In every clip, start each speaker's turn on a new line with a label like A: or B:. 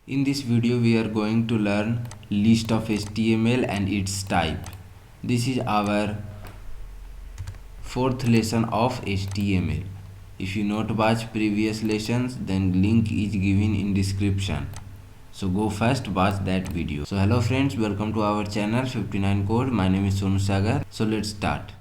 A: In this video we are going to learn list of HTML and its type. This is our fourth lesson of HTML. If you not watch previous lessons, then link is given in description. So go first watch that video. So hello friends, welcome to our channel 59 Code. My name is Sonu Sagar. So let's start.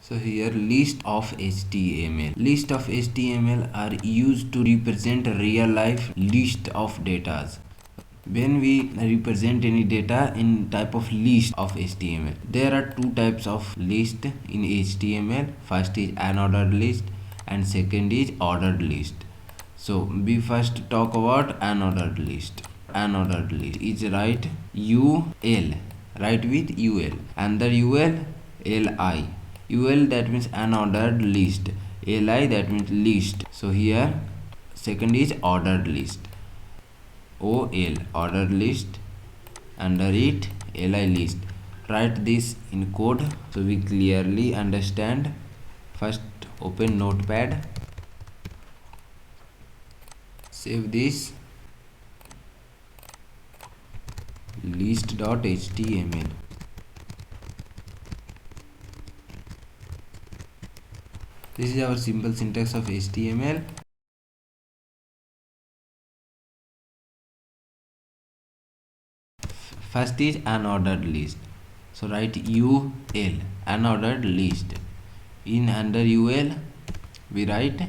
A: So here list of HTML. List of HTML are used to represent real life list of data. When we represent any data in type of list of HTML, there are two types of list in HTML. First is unordered list and second is ordered list. So we first talk about unordered list. Unordered list is write UL, write with UL, and the UL LI. UL that means unordered list, LI that means list. So here second is ordered list, OL ordered list, under it LI list. Write this in code so we clearly understand. First open notepad, save this list.html. This is our simple syntax of HTML. First is unordered list. So write UL, unordered list. In under UL we write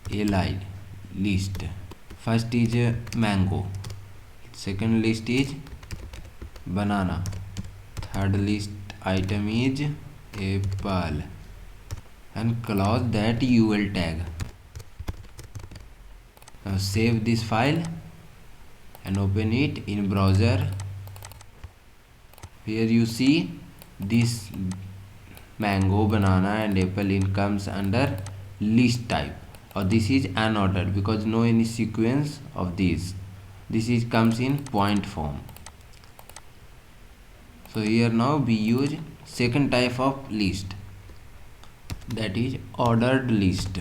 A: LI list. First is mango. Second list is banana. Third list item is apple. And close that UL tag. Now save this file and open it in browser. Here you see this mango, banana and apple in comes under list type, or this is unordered because no any sequence of these. This is comes in point form. So here now we use second type of list, that is ordered list.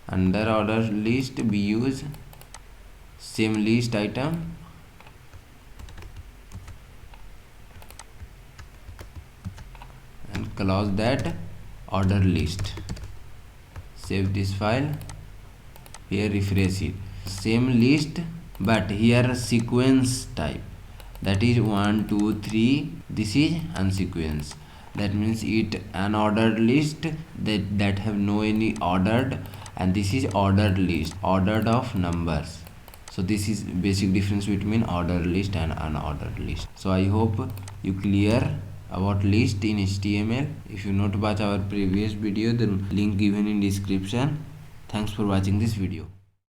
A: Under ordered list we use same list item and close that ordered list. Save this file. Here refresh it. Same list but here sequence type, that is 1 2 3. This is unsequence, that means it unordered list that have no any ordered, and this is ordered list, ordered of numbers. So this is basic difference between ordered list and unordered list. So I hope you clear about list in HTML. If you not watch our previous video, then link given in description. Thanks for watching this video.